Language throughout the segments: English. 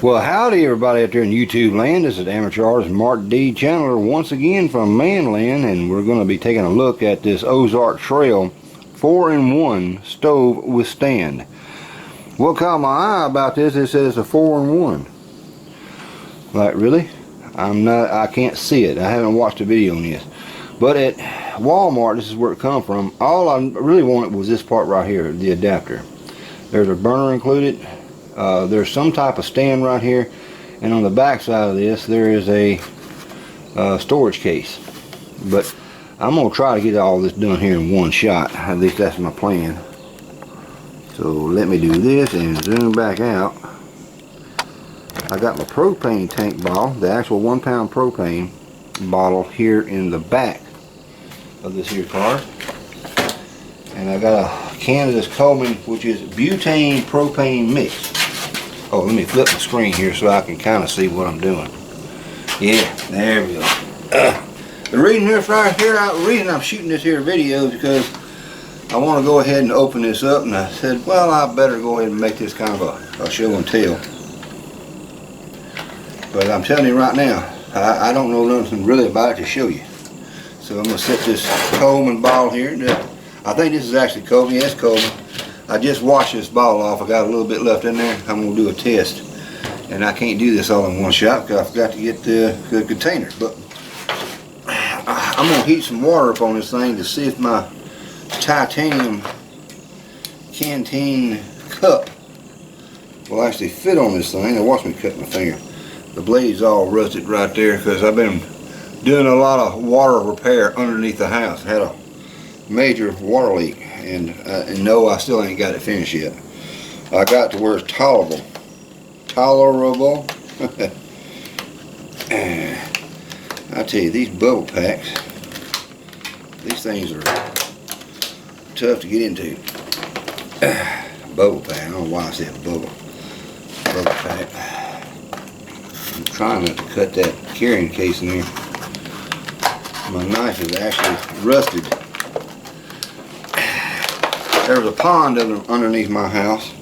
Well, howdy everybody out there in YouTube land. This is amateur artist Mark D. Chandler once again from Manland, and we're going to be taking a look at this Ozark Trail 4-in-1 stove with stand. What caught my eye about this, it says it's a 4-in-1. Like, really? I can't see it. I haven't watched a video on this. But at Walmart, this is where it come from. All I really wanted was this part right here, the adapter. There's a burner included. There's some type of stand right here, and on the back side of this there is a storage case. But I'm gonna try to get all this done here in one shot. At least that's my plan. So let me do this and zoom back out. I got my propane tank bottle, the actual 1 pound propane bottle, here in the back of this here car, and I got a can of this Coleman, which is Butane Propane Mix. Oh, let me flip the screen here so I can kind of see what I'm doing. Yeah, there we go. The reason this right here, the reason I'm shooting this here video is because I want to go ahead and open this up, and I said, well, I better go ahead and make this kind of a show and tell. But I'm telling you right now, I don't know nothing really about it to show you. So I'm going to set this Coleman bottle here. I think this is actually Coleman. Yes, Coleman. I just washed this bottle off. I got a little bit left in there. I'm going to do a test. And I can't do this all in one shot because I forgot to get the container. But I'm going to heat some water up on this thing to see if my titanium Canteen cup will actually fit on this thing. Now watch me cut my finger. The blade's all rusted right there because I've been doing a lot of water repair underneath the house. I had a major water leak, and no, I still ain't got it finished yet. I got to where it's tolerable. I tell you, these bubble packs, these things are tough to get into. Bubble pack, I don't know why I said bubble pack. I'm trying not to cut that carrying case in here. My knife is actually rusted. There's a pond underneath my house.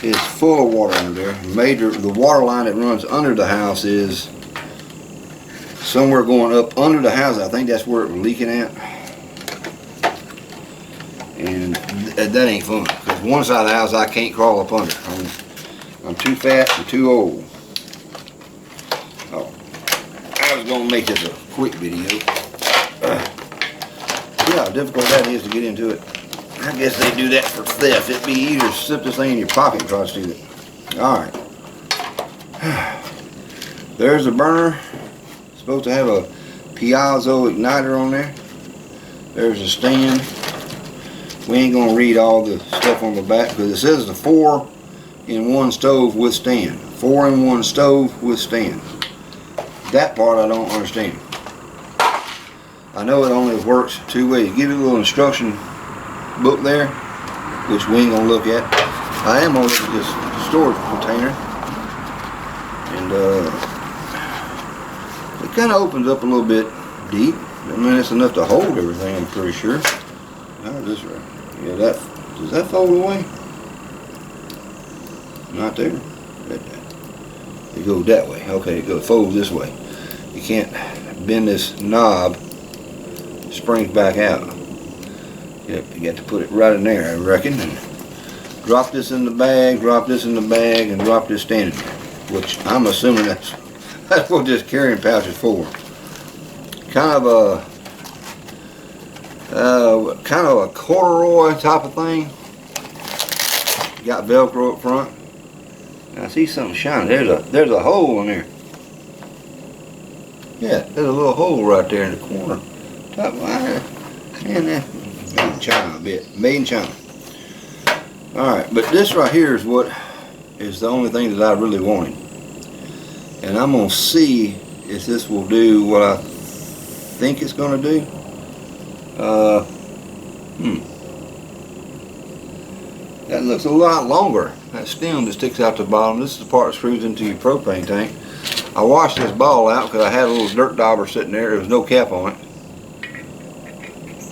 It's full of water under there. The water line that runs under the house is somewhere going up under the house. I think that's where it was leaking at. And that ain't fun, because one side of the house I can't crawl up under. I'm too fat and too old. Oh, I was going to make this a quick video. See how difficult that is to get into it. I guess they do that for theft. It'd be easier to slip this thing in your pocket and try to steal it. Alright. There's the burner. It's supposed to have a piezo igniter on there. There's the stand. We ain't going to read all the stuff on the back because it says the 4-in-1 stove with stand. 4-in-1 stove with stand. That part I don't understand. I know it only works two ways. Give it a little instruction book there, which we ain't going to look at. I am going to look at this storage container. And it kind of opens up a little bit deep. I mean, it's enough to hold everything, I'm pretty sure. How's this right? Yeah, does that fold away? Not there. It goes that way. Okay, it folds this way. You can't bend this knob. Springs back out. Yep, you got to put it right in there, I reckon. And drop this in the bag. Drop this in the bag, and drop this stand in there. Which I'm assuming that's what this carrying pouch is for. Kind of a corduroy type of thing. Got Velcro up front. I see something shining. There's a hole in there. Yeah, there's a little hole right there in the corner. Top wire. And that made in China a bit. Made in China. Alright, but this right here is what is the only thing that I really wanted. And I'm gonna see if this will do what I think it's gonna do. That looks a lot longer. That stem that sticks out the bottom. This is the part that screws into your propane tank. I washed this ball out because I had a little dirt dauber sitting there. There was no cap on it.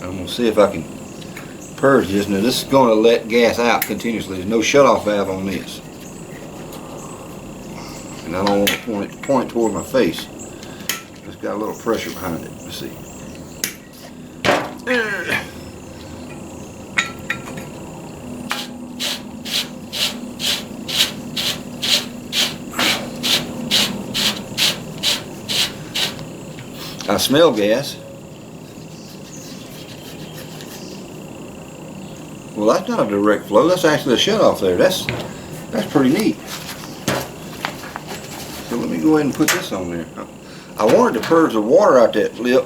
I'm going to see if I can purge this. Now this is going to let gas out continuously. There's no shutoff valve on this. and I don't want to point toward my face. It's got a little pressure behind it. Let's see. I smell gas. Well, that's not a direct flow. That's actually a shutoff there. That's pretty neat. So let me go ahead and put this on there. I wanted to purge the water out that lip.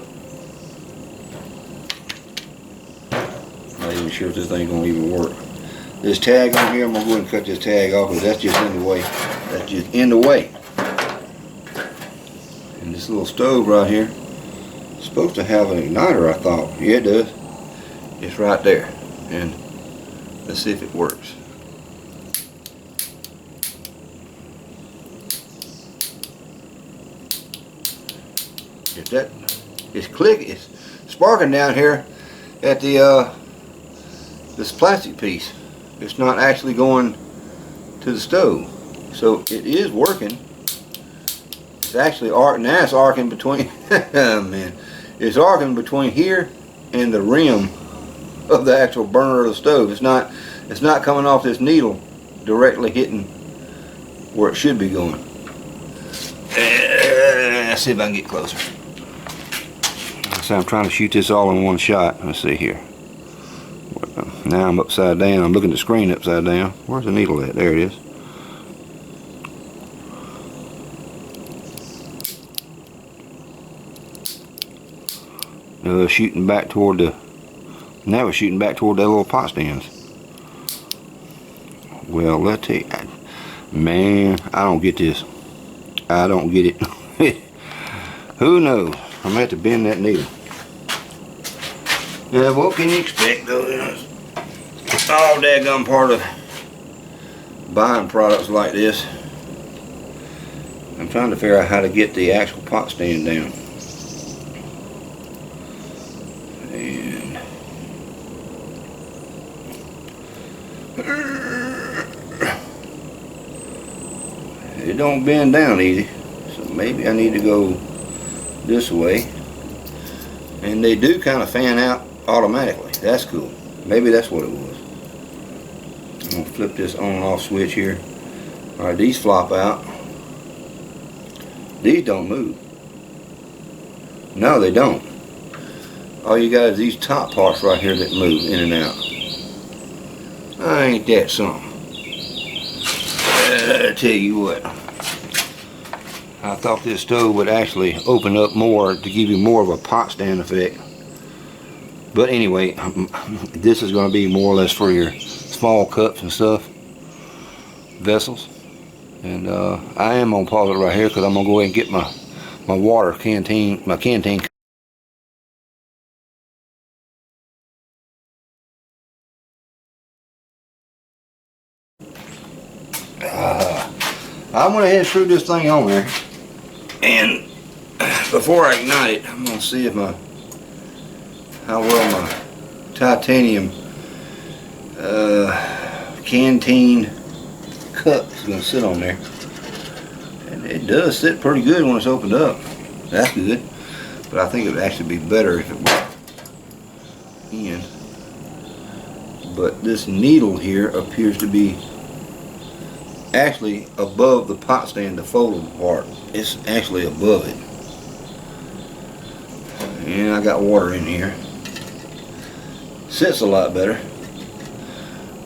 Not even sure if this thing's gonna even work. This tag on here, I'm gonna go ahead and cut this tag off because that's just in the way. That's just in the way. And this little stove right here is supposed to have an igniter, I thought. Yeah, it does. It's right there. And let's see if it works. If that is it's sparking down here at the this plastic piece. It's not actually going to the stove, so it is working. It's actually now it's arcing between. Oh, man, it's arcing between here and the rim of the actual burner of the stove. It's not coming off this needle directly hitting where it should be going. Let's see if I can get closer. So I'm trying to shoot this all in one shot. Let's see here. Now I'm upside down. I'm looking at the screen upside down. Where's the needle at? There it is. Shooting back toward the. Now we're shooting back toward that little pot stands. Well, let's see. Man, I don't get this. I don't get it. Who knows? I'm gonna have to bend that needle. Yeah, what can you expect though? It's all daggone part of buying products like this. I'm trying to figure out how to get the actual pot stand down. And it don't bend down easy. So maybe I need to go this way. And they do kind of fan out automatically. That's cool. Maybe that's what it was. I'm going to flip this on and off switch here. Alright, these flop out. These don't move. No, they don't. All you got is these top parts right here that move in and out. Ain't that something? I tell you what. I thought this stove would actually open up more to give you more of a pot stand effect. But anyway, this is going to be more or less for your small cups and stuff, vessels. And I am going to pause it right here because I'm going to go ahead and get my water canteen, my canteen. I went ahead and threw this thing on there. And before I ignite it, I'm going to see if how well my titanium canteen cup is going to sit on there. And it does sit pretty good when it's opened up. That's good. But I think it would actually be better if it was in. But this needle here appears to be actually above the pot stand, the foldable part. It's actually above it. And I got water in here. Sits a lot better.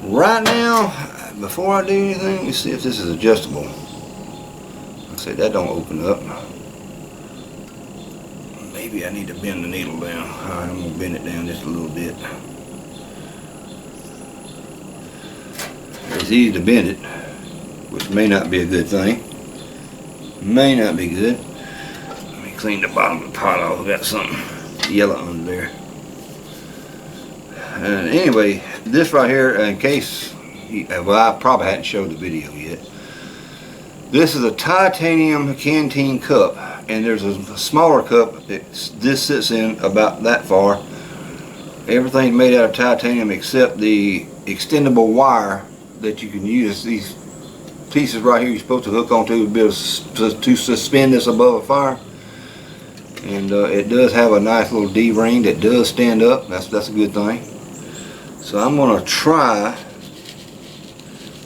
Right now, before I do anything, let me see if this is adjustable. I say that don't open up. Maybe I need to bend the needle down. Alright, I'm gonna bend it down just a little bit. It's easy to bend it, which may not be a good thing. May not be good. Let me clean the bottom of the pot off. I've got something yellow under there. And anyway, this right here, in case, well, I probably hadn't showed the video yet. This is a titanium canteen cup, and there's a smaller cup that this sits in about that far. Everything's made out of titanium except the extendable wire that you can use. These pieces right here you're supposed to hook onto to suspend this above a fire. And it does have a nice little D-ring that does stand up. That's a good thing. So I'm going to try.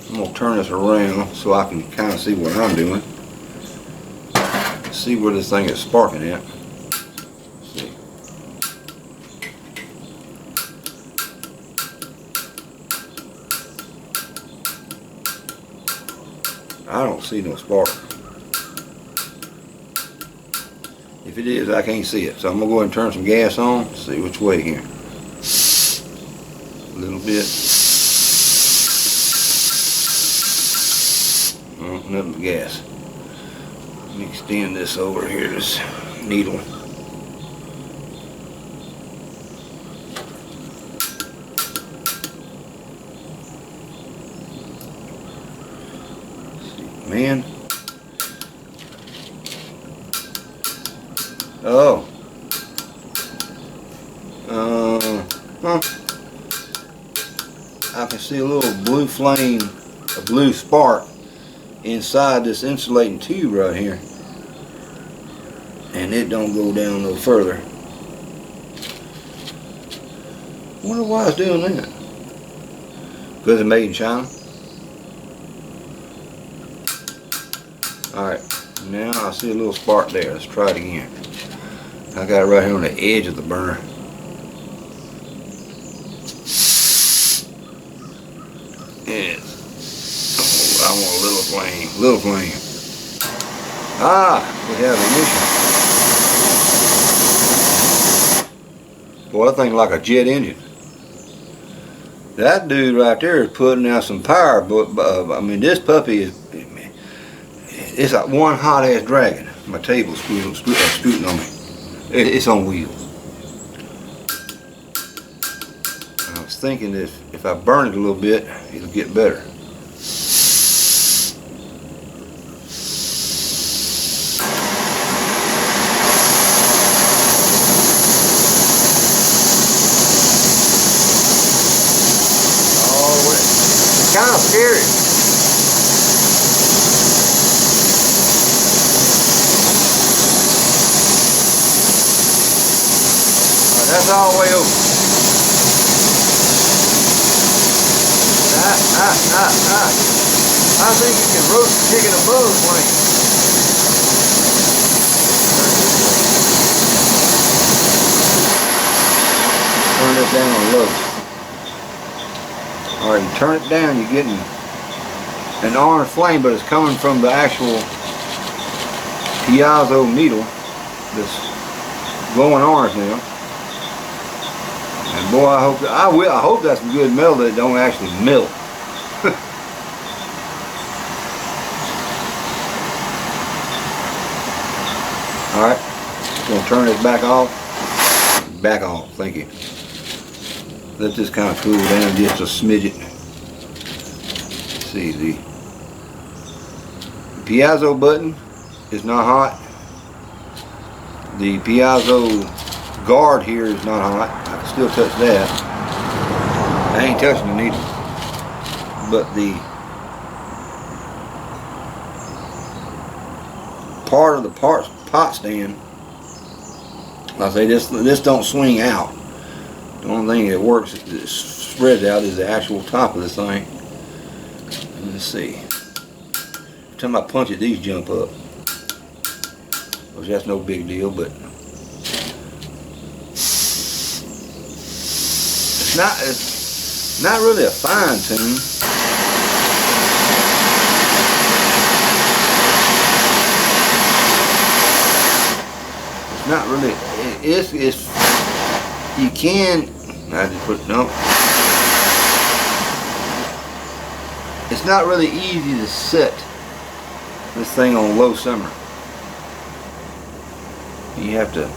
I'm going to turn this around so I can kind of see what I'm doing. See where this thing is sparking at. Let's see. I don't see no spark. If it is, I can't see it. So I'm going to go ahead and turn some gas on. See which way here. A little bit. Oh, nothing but gas. Let me extend this over here, this needle. Man. Oh. I can see a little blue flame, a blue spark inside this insulating tube right here. And it don't go down no further. I wonder why it's doing that. Because it's made in China. Alright, now I see a little spark there. Let's try it again. I got it right here on the edge of the burner. Yeah. Oh, I want a little flame. Little flame. Ah, we have ignition. Boy, that thing like a jet engine. That dude right there is putting out some power, but I mean, this puppy is. It's like one hot ass dragon. My table's scooting on me. It's on wheels. I was thinking that if I burn it a little bit, it'll get better. Oh, it's kind of scary. That's all the way over. I think you can roast the chicken above the flame. Turn it down low. Alright, you turn it down, you're getting an orange flame, but it's coming from the actual piezo needle that's glowing orange now. And boy, I hope that's some good metal that it don't actually melt. Alright, gonna turn this back off. Back off, thank you. Let this kind of cool down just a smidget. Let's see, the piezo button is not hot. The piezo guard here is not hot. I can still touch that. I ain't touching the needle. But the part of the pot stand, like I say, this don't swing out. The only thing that works, that spreads out, is the actual top of this thing. Let's see. Every time I punch it, these jump up. Which that's no big deal, but it's not really a fine tune. It's not really. It's you can. I just put no. It's not really easy to set this thing on low simmer. You have to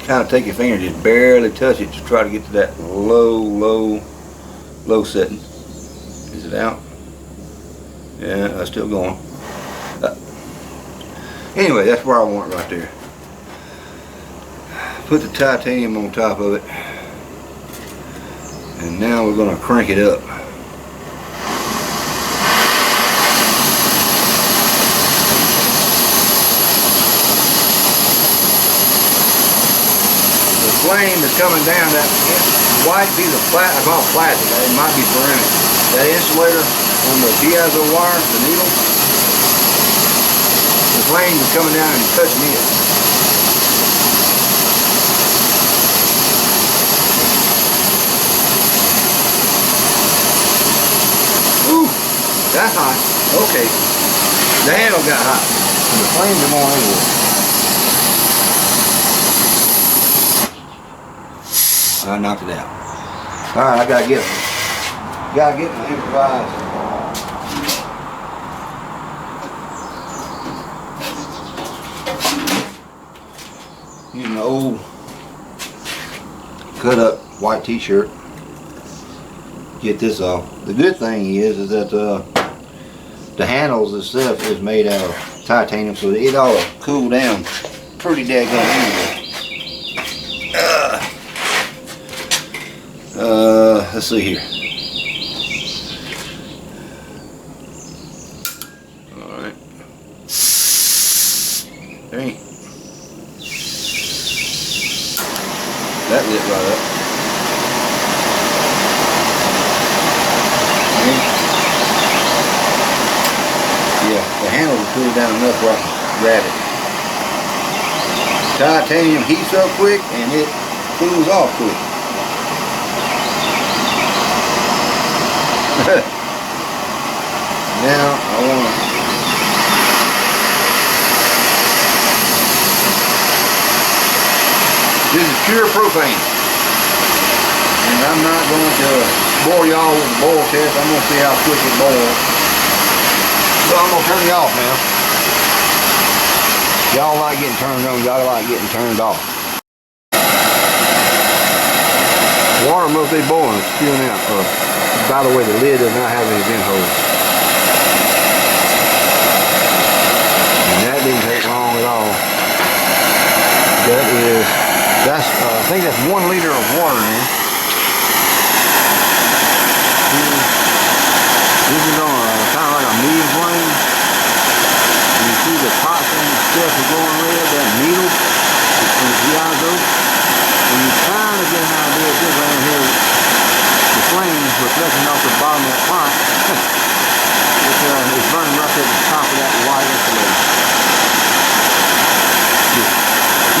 kind of take your finger and just barely touch it to try to get to that low setting. Is it out? Yeah, that's still going. Anyway, that's where I want it right there. Put the titanium on top of it. And now we're going to crank it up. flame that's coming down, that white piece of I call it plastic, it might be ceramic. That insulator on the piezo wire, the needle, the flame is coming down and touching it. Ooh, that's hot. Okay. The handle got hot. And the flames are going everywhere. I knocked it out. Alright, I gotta get my improvised. Using the old cut up white t-shirt. Get this off. The good thing is that the handles itself is made out of titanium, so it ought to cool down pretty daggone easily. Let's see here. Alright. Dang. That lit right up. Yeah, the handle will cool down enough where I can grab it. Titanium heats up quick and it cools off quick. Now I want to this is pure propane, and I'm not going to bore y'all with the boil test. I'm going to see how quick it boils. So I'm going to turn you off now. Y'all like getting turned on, y'all like getting turned off. Water must be boiling, it's spewing out. By the way, the lid does not have any vent holes. And that didn't take long at all. I think that's 1 liter of water in. This is on kind of like a medium flame. And you see the pot thing, the stuff is going red, that needle from the piezo. And you kind of get an idea of this right here. The flames reflecting off the bottom of that pot. It's burning right at the top of that white insulator.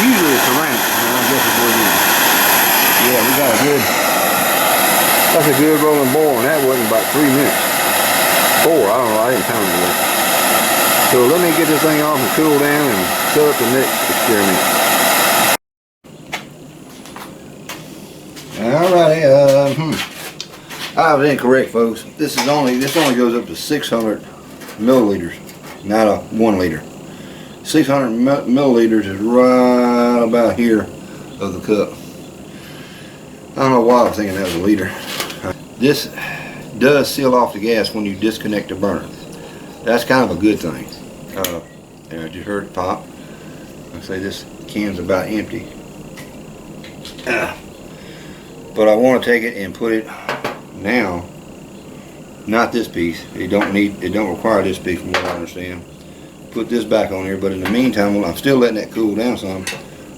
Usually it's ceramic, and I guess it's what it is. Yeah, we got a good, that's a good rolling boil, and that wasn't about 3 minutes. 4, I don't know, I didn't count it. So let me get this thing off and cool down and set up the next experiment. Alrighty, I was incorrect, folks. This only goes up to 600 milliliters, not a 1 liter. 600 milliliters is right about here of the cup. I don't know why I was thinking that was a liter. This does seal off the gas when you disconnect the burner. That's kind of a good thing. And I just heard it pop. I say this can's about empty. But I want to take it and put it now. Not this piece. It don't require this piece from what I understand. Put this back on here, but in the meantime, while I'm still letting that cool down some,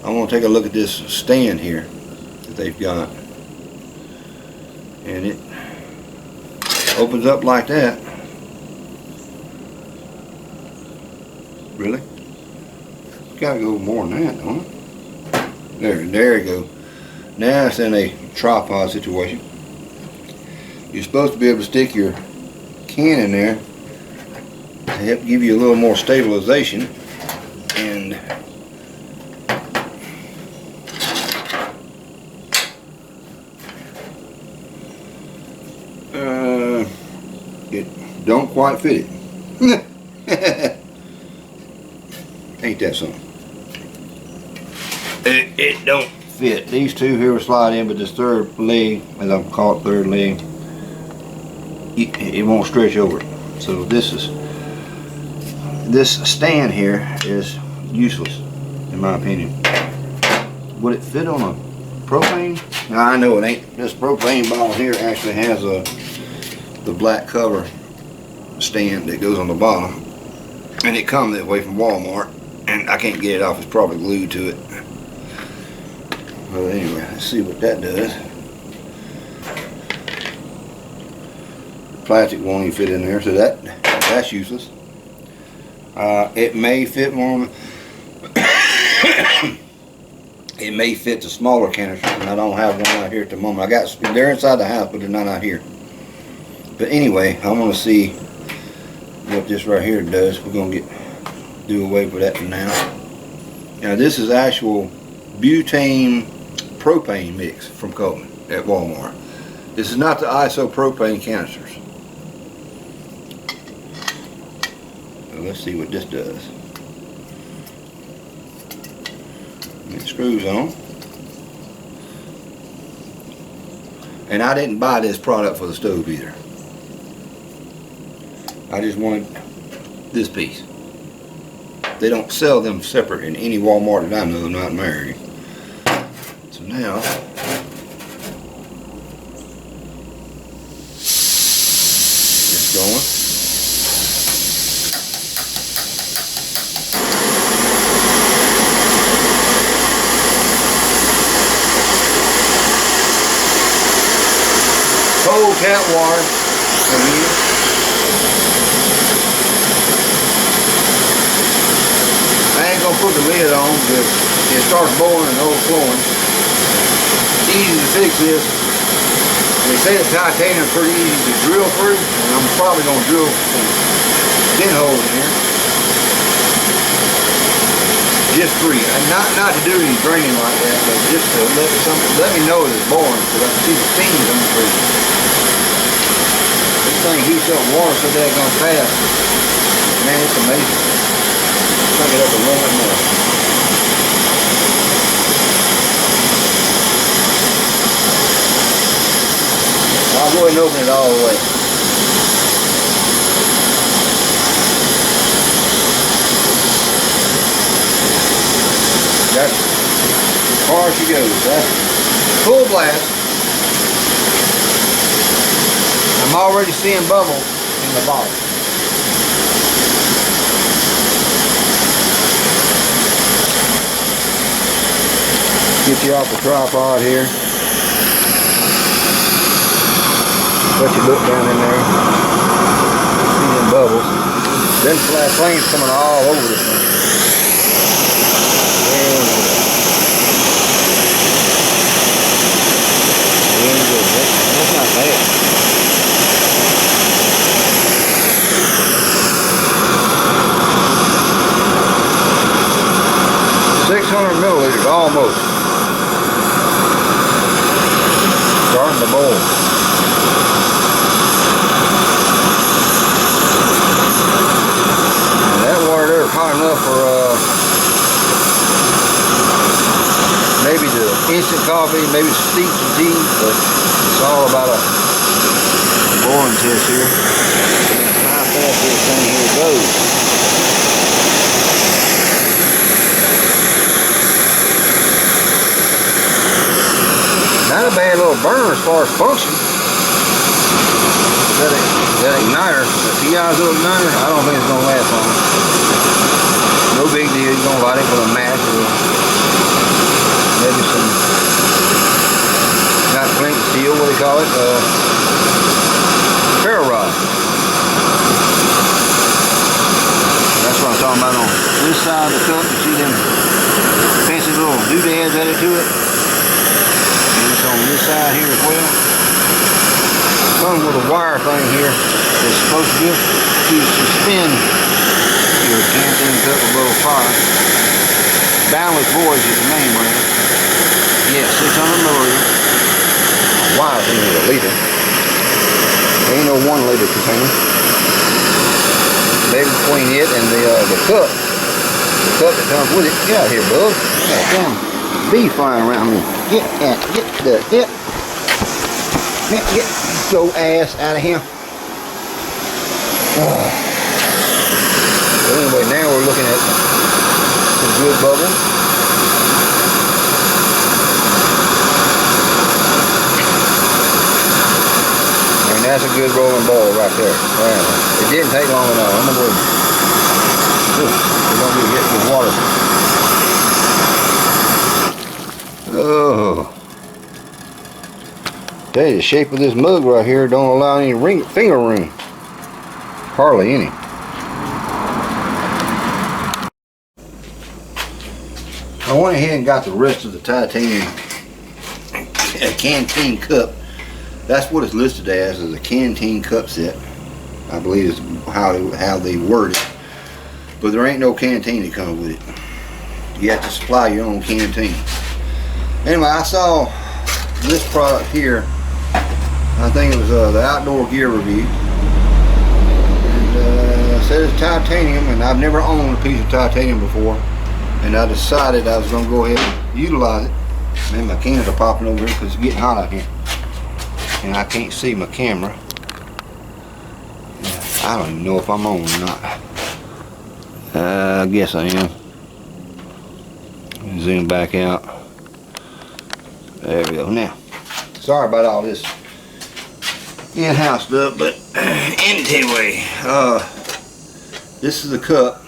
I want to take a look at this stand here that they've got. And it opens up like that. Really? It's got to go more than that, don't it? There you go. Now it's in a tripod situation. You're supposed to be able to stick your can in there to help give you a little more stabilization, and it don't quite fit it. Ain't that something? It don't fit. These two here will slide in, but this third leg, as I call it, third leg, it won't stretch over. So this stand here is useless, in my opinion. Would it fit on a propane? Now, I know it ain't. This propane bottle here actually has the black cover stand that goes on the bottom, and it comes that way from Walmart, and I can't get it off. It's probably glued to it. Well, anyway, let's see what that does. Plastic won't even fit in there, so that's useless. It may fit more. It may fit the smaller canisters, and I don't have one out here at the moment. They're inside the house, but they're not out here. But anyway, I want to see what this right here does. We're gonna do away with that for now. Now this is actual butane propane mix from Coleman at Walmart. This is not the isopropane canisters. So let's see what this does. It screws on. And I didn't buy this product for the stove either. I just wanted this piece. They don't sell them separate in any Walmart that I know, not in my area. So now, it's going. Cold tap water again. I ain't gonna put the lid on because it starts boiling and overflowing. It's easy to fix this. They say the titanium is pretty easy to drill through, and I'm probably gonna drill some pinholes in here. Just free, and not to do any draining like that, but just to let me know that it's boiling, because I can see the steam coming through. This thing heats up water so daggone fast. Man, it's amazing. Crank it up a little bit more. I'll go ahead and open it all the way. That's as far as she goes. That's full blast. I'm already seeing bubbles in the bottom. Get you off the tripod here. Let you look down in there. See them bubbles. Then flat flames coming all over the thing. That's not bad. $600 almost. Starting to boil. And that water there is hot enough for maybe the instant coffee, maybe steep some tea, but it's all about a boiling test here. How fast this thing here goes. Not a bad little burner as far as function. That igniter, the piezo igniter, I don't think it's going to last long. No big deal, you're going to light it with a match or maybe some, not flint steel, what do you call it? Ferro rod. That's what I'm talking about on this side of the cup. You see them fancy little doodads added to it. And it's on this side here as well. Comes with a wire thing here that's supposed to suspend your Canteen cup above fire. Boundless Voyage is the name brand. Yeah, 600 milliliters. A wire thing is a liter. Ain't no 1 liter container. Maybe between it and the cup. The cup that comes with it. Get out here, bub. Yeah, damn bee flying around me. Get your ass out of here. So anyway, now we're looking at some good bubbles. And that's a good rolling ball right there. Wow. It didn't take long at all. I'm gonna go. We're gonna be hit with water. Oh. Tell you, the shape of this mug right here don't allow any finger room. Hardly any. I went ahead and got the rest of the titanium Canteen cup. That's what it's listed as a Canteen cup set. I believe is how they word it. But there ain't no canteen that comes with it. You have to supply your own canteen. Anyway, I saw this product here. I think it was the Outdoor Gear Review. And it said it's titanium, and I've never owned a piece of titanium before. And I decided I was going to go ahead and utilize it. Man, my cans are popping over here because it's getting hot out here. And I can't see my camera. I don't even know if I'm on or not. I guess I am. Zoom back out. There we go. Now, sorry about all this in-house stuff, but anyway, this is the cup.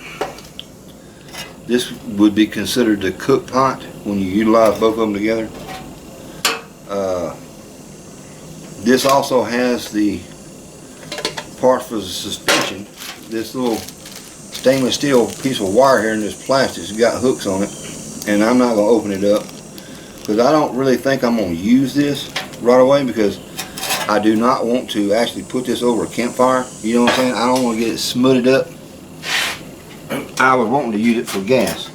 This would be considered the cook pot when you utilize both of them together. This also has the part for the suspension. This little stainless steel piece of wire here in this plastic has got hooks on it, and I'm not going to open it up because I don't really think I'm going to use this right away, because I do not want to actually put this over a campfire. You know what I'm saying? I don't want to get it smutted up. I was wanting to use it for gas,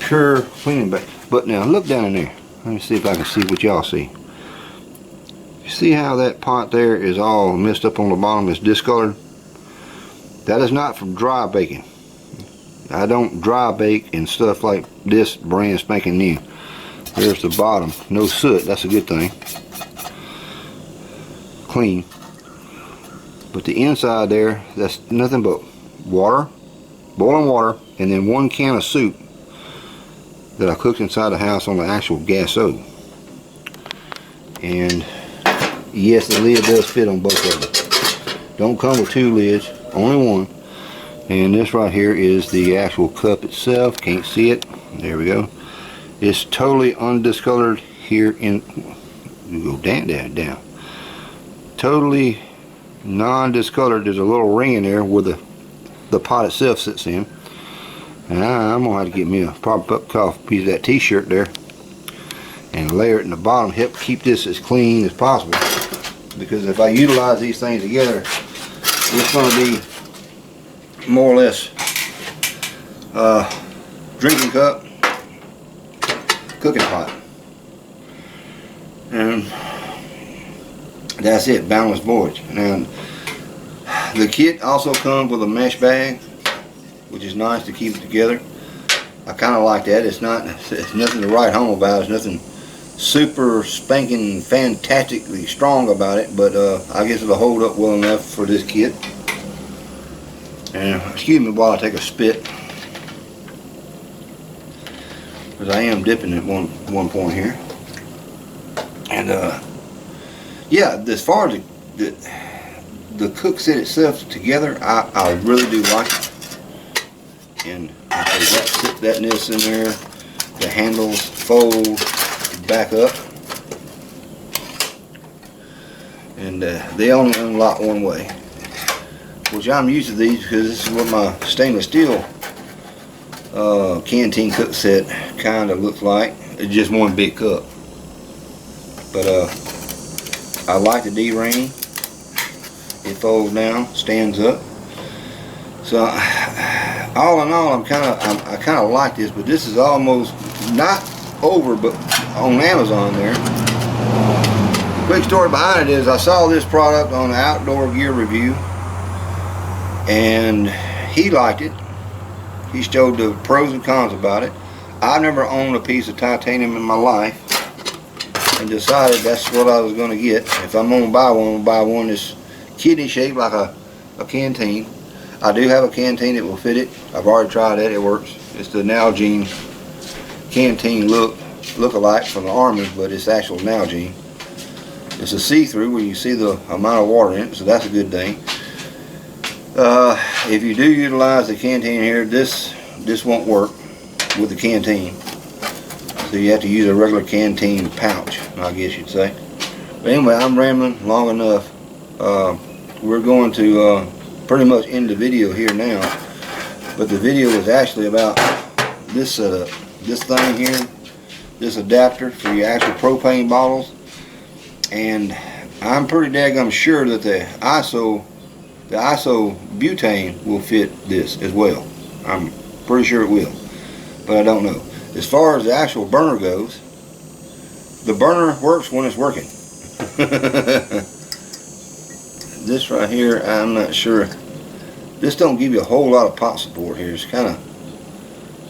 pure cleaning. But now look down in there. Let me see if I can see what y'all see. You see how that pot there is all messed up on the bottom? It's discolored. That is not from dry baking. I don't dry bake and stuff like this brand spanking new. There's the bottom, no soot. That's a good thing. Clean. But the inside there, that's nothing but water, boiling water, and then 1 can of soup that I cooked inside the house on the actual gas stove. And yes, the lid does fit on both of them. Don't come with 2 lids, only 1. And this right here is the actual cup itself. Can't see it. There we go. It's totally undiscolored here in. You go down. Totally non-discolored. There's a little ring in there where the pot itself sits in. And I'm gonna have to get me a proper piece of that t-shirt there and layer it in the bottom. Help keep this as clean as possible, because if I utilize these things together, it's gonna be more or less drinking cup, cooking pot, and that's it. Boundless Voyage. Now the kit also comes with a mesh bag, which is nice to keep it together. I kind of like that. It's nothing to write home about. It's nothing super spanking fantastically strong about it, but I guess it'll hold up well enough for this kit. And excuse me while I take a spit, because I am dipping at one point here. And yeah, as far as the cook set itself together, I really do like it. And thatness in there, the handles fold back up, and they only unlock one way, which I'm used to these because this is what my stainless steel Canteen cook set kind of looks like. It's just one big cup. But I like the D-ring. It folds down, stands up. So all in all, I kind of like this, but this is almost not over, but on Amazon there. Quick story behind it is I saw this product on the Outdoor Gear Review, and he liked it. He showed the pros and cons about it. I've never owned a piece of titanium in my life, and decided that's what I was going to get. If I'm going to buy one, I'm going to buy one that's kidney shaped like a Canteen. I do have a Canteen that will fit it. I've already tried that. It works. It's the Nalgene Canteen look-alike from the Army, but it's actual Nalgene. It's a see-through where you see the amount of water in it, so that's a good thing. If you do utilize the Canteen here, this won't work with the Canteen. So you have to use a regular Canteen pouch, I guess you'd say. But anyway, I'm rambling long enough. We're going to pretty much end the video here now. But the video is actually about this setup. This thing here, this adapter for your actual propane bottles. And I'm pretty daggum sure that the iso butane will fit this as well. I'm pretty sure it will, but I don't know. As far as the actual burner goes, the burner works when it's working. This right here, I'm not sure. This don't give you a whole lot of pot support here. It's kind of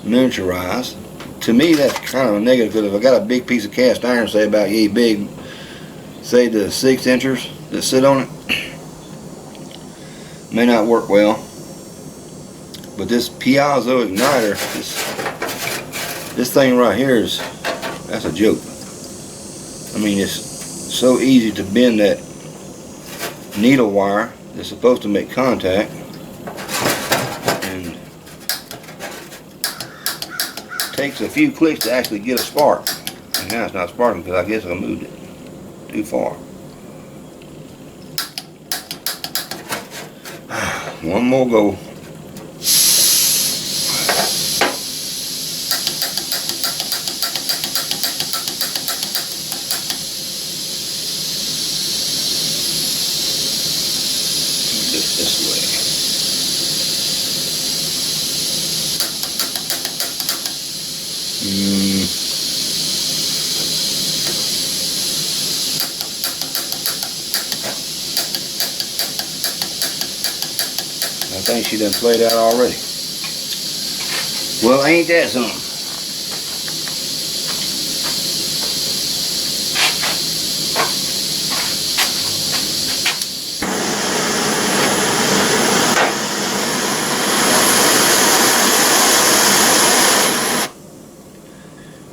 miniaturized. To me, that's kind of a negative, because if I got a big piece of cast iron, say about yay big, say the 6 inchers that sit on it, may not work well. But this piezo igniter, this thing right here that's a joke. I mean, it's so easy to bend that needle wire that's supposed to make contact, and it takes a few clicks to actually get a spark. And now it's not sparking because I guess I moved it too far. One more go. This way. I think she done played out already. Well, ain't that something?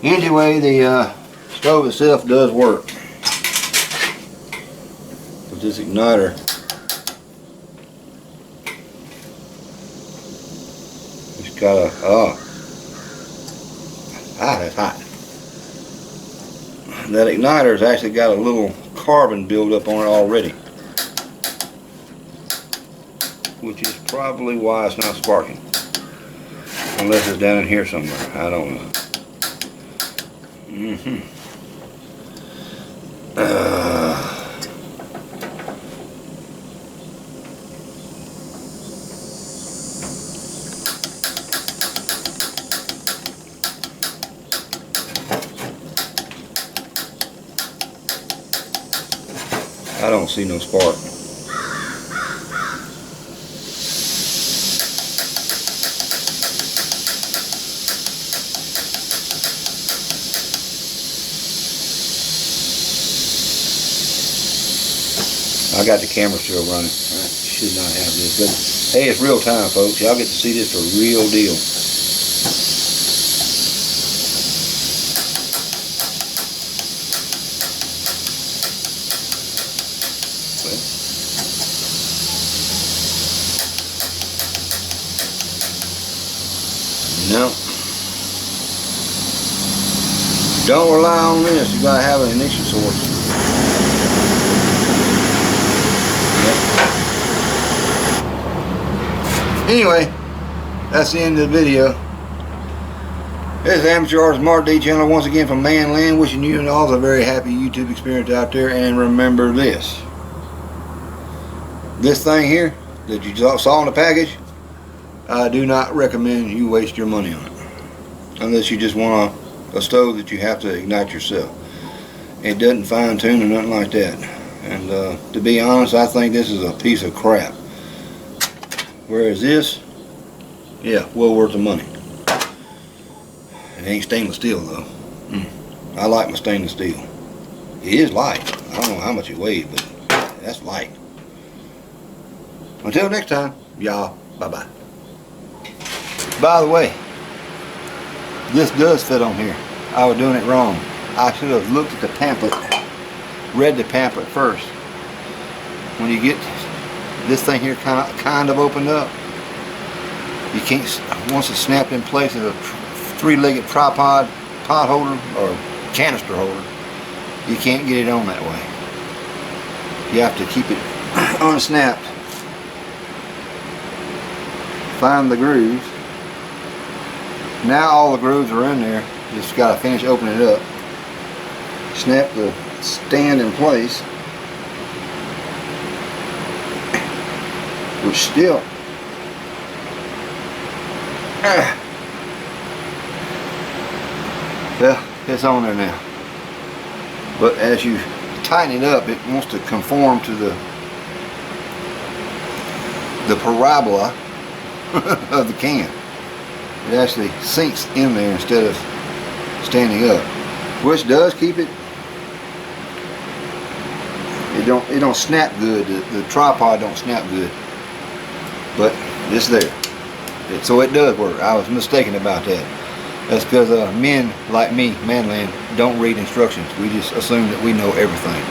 Anyway, the stove itself does work with this igniter. It's got a that's hot. That igniter's actually got a little carbon buildup on it already, which is probably why it's not sparking, unless it's down in here somewhere. I don't know. I don't see no spark. I got the camera still running. I should not have this, but hey, it's real time, folks. Y'all get to see this for real deal. No. Don't rely on this. You gotta have an ignition source. Anyway, that's the end of the video. This is Amateur Artist Mark D channel once again from Manland, wishing you and all a very happy YouTube experience out there. And remember this thing here that you saw in the package, I do not recommend you waste your money on it unless you just want a stove that you have to ignite yourself. It doesn't fine tune or nothing like that. And to be honest, I think this is a piece of crap. Whereas this, yeah, well worth the money. It ain't stainless steel though. I like my stainless steel. It is light. I don't know how much it weighs, but that's light. Until next time, y'all, bye-bye. By the way, this does fit on here. I was doing it wrong. I should have looked at the pamphlet, read the pamphlet first. When you get this thing here kind of opened up, you can't, once it's snapped in place, it's a three-legged tripod pot holder or canister holder, you can't get it on that way. You have to keep it unsnapped. Find the grooves. Now all the grooves are in there. Just got to finish opening it up. Snap the stand in place, which still well, it's on there now. But as you tighten it up, it wants to conform to the parabola of the can. It actually sinks in there instead of standing up, which does keep it. It don't snap good. The tripod don't snap good, but it's there. So it does work. I was mistaken about that. That's because men like me, Manland, don't read instructions. We just assume that we know everything.